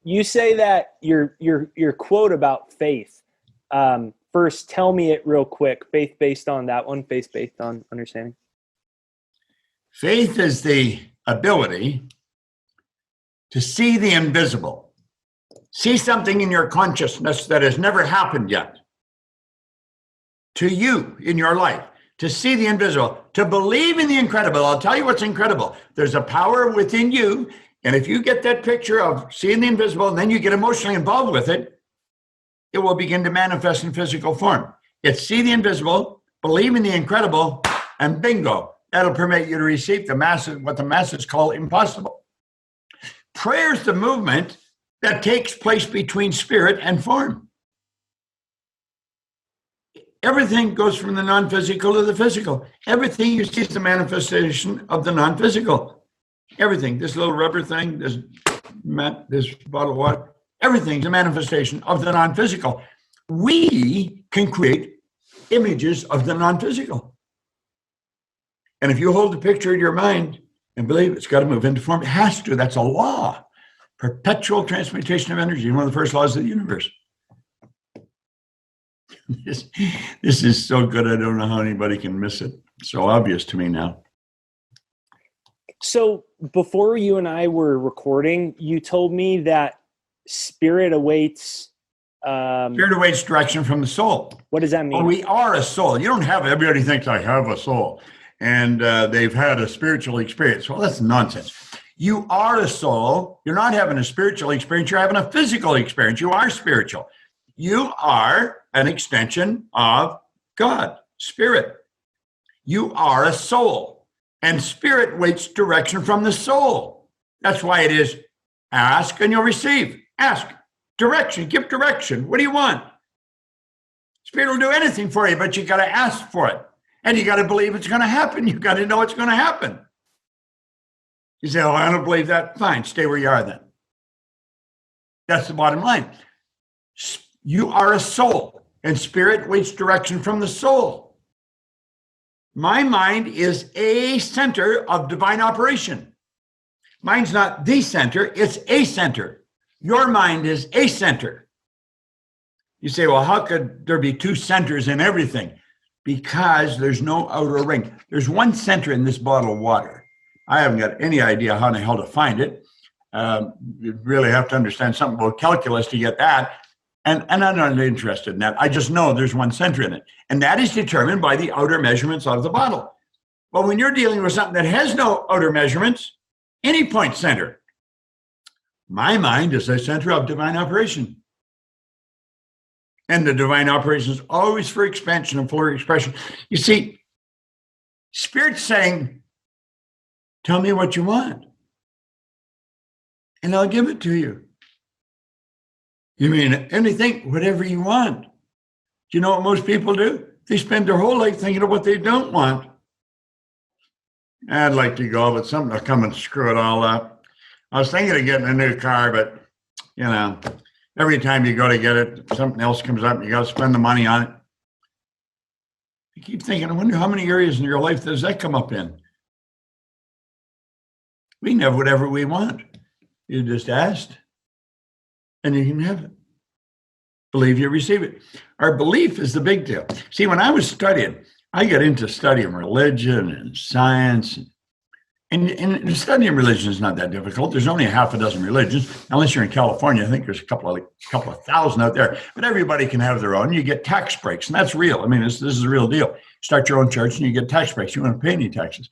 you say that your quote about faith. First, tell me it real quick. Faith based on that one. Faith based on understanding. Faith is the ability to see the invisible, see something in your consciousness that has never happened yet to you in your life, to see the invisible, to believe in the incredible. I'll tell you what's incredible. There's a power within you. And if you get that picture of seeing the invisible and then you get emotionally involved with it, it will begin to manifest in physical form. It's see the invisible, believe in the incredible, and bingo. That'll permit you to receive what the masses call impossible. Prayer is the movement that takes place between spirit and form. Everything goes from the non-physical to the physical. Everything you see is the manifestation of the non-physical. Everything, this little rubber thing, this bottle of water, everything's a manifestation of the non-physical. We can create images of the non-physical. And if you hold the picture in your mind and believe it's got to move into form, it has to. That's a law. Perpetual transmutation of energy, one of the first laws of the universe. This is so good, I don't know how anybody can miss it. It's so obvious to me now. So before you and I were recording, you told me that spirit awaits... spirit awaits direction from the soul. What does that mean? Well, we are a soul. You don't have, everybody thinks I have a soul. And they've had a spiritual experience. Well, that's nonsense. You are a soul. You're not having a spiritual experience. You're having a physical experience. You are spiritual. You are an extension of God, spirit. You are a soul. And spirit waits direction from the soul. That's why it is ask and you'll receive. Ask. Direction. Give direction. What do you want? Spirit will do anything for you, but you got to ask for it. And you got to believe it's going to happen. You got to know it's going to happen. You say, oh, I don't believe that. Fine, stay where you are then. That's the bottom line. You are a soul, and spirit waits direction from the soul. My mind is a center of divine operation. Mine's not the center, it's a center. Your mind is a center. You say, well, how could there be two centers in everything? Because there's no outer ring. There's one center in this bottle of water. I haven't got any idea how in the hell to find it. You really have to understand something about calculus to get that. And I'm not interested in that. I just know there's one center in it. And that is determined by the outer measurements of the bottle. But when you're dealing with something that has no outer measurements, any point center. My mind is a center of divine operation. And the divine operation is always for expansion and fuller expression. You see, Spirit's saying, tell me what you want, and I'll give it to you. You mean anything, whatever you want. Do you know what most people do? They spend their whole life thinking of what they don't want. I'd like to go, but something will come and screw it all up. I was thinking of getting a new car, but, you know, every time you go to get it, something else comes up and you got to spend the money on it. You keep thinking, I wonder how many areas in your life does that come up in? We can have whatever we want. You just asked, and you can have it. Believe you receive it. Our belief is the big deal. See, when I was studying, I got into studying religion and science. And studying religion is not that difficult. There's only a half a dozen religions, unless you're in California. I think there's a couple of thousand out there. But everybody can have their own. You get tax breaks, and that's real. I mean, this is a real deal. Start your own church, and you get tax breaks. You don't have to pay any taxes.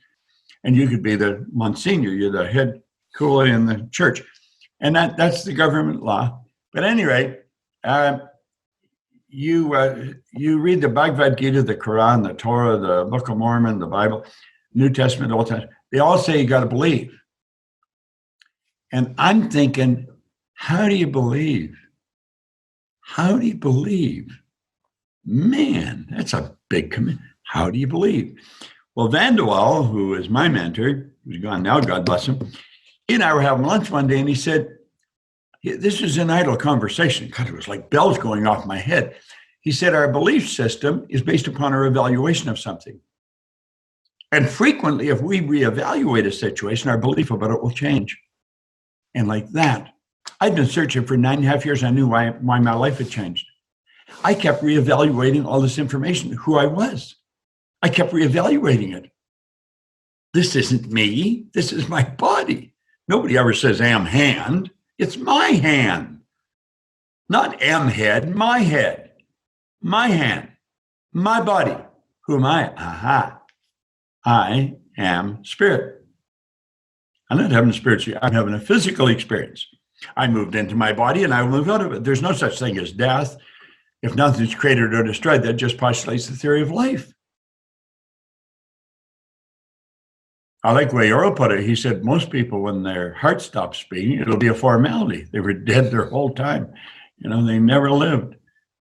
And you could be the Monsignor. You're the head coolie in the church. And that's the government law. But at any rate, you read the Bhagavad Gita, the Quran, the Torah, the Book of Mormon, the Bible, New Testament, Old Testament. They all say you got to believe. And I'm thinking, how do you believe? How do you believe? Man, that's a big commitment. How do you believe? Well, Vandewall, who is my mentor, who's gone now, God bless him, he and I were having lunch one day, and he said, this is an idle conversation. God, it was like bells going off my head. He said, our belief system is based upon our evaluation of something. And frequently, if we reevaluate a situation, our belief about it will change. And like that, I'd been searching for 9.5 years. I knew why my life had changed. I kept reevaluating all this information, who I was. I kept reevaluating it. This isn't me. This is my body. Nobody ever says am hand. It's my hand. Not am head, my head. My hand. My body. Who am I? Aha. I am spirit. I'm not having a spiritual, I'm having a physical experience. I moved into my body and I will move out of it. There's no such thing as death. If nothing's created or destroyed, that just postulates the theory of life. I like the way Earl put it. He said, most people, when their heart stops beating, it'll be a formality. They were dead their whole time. They never lived.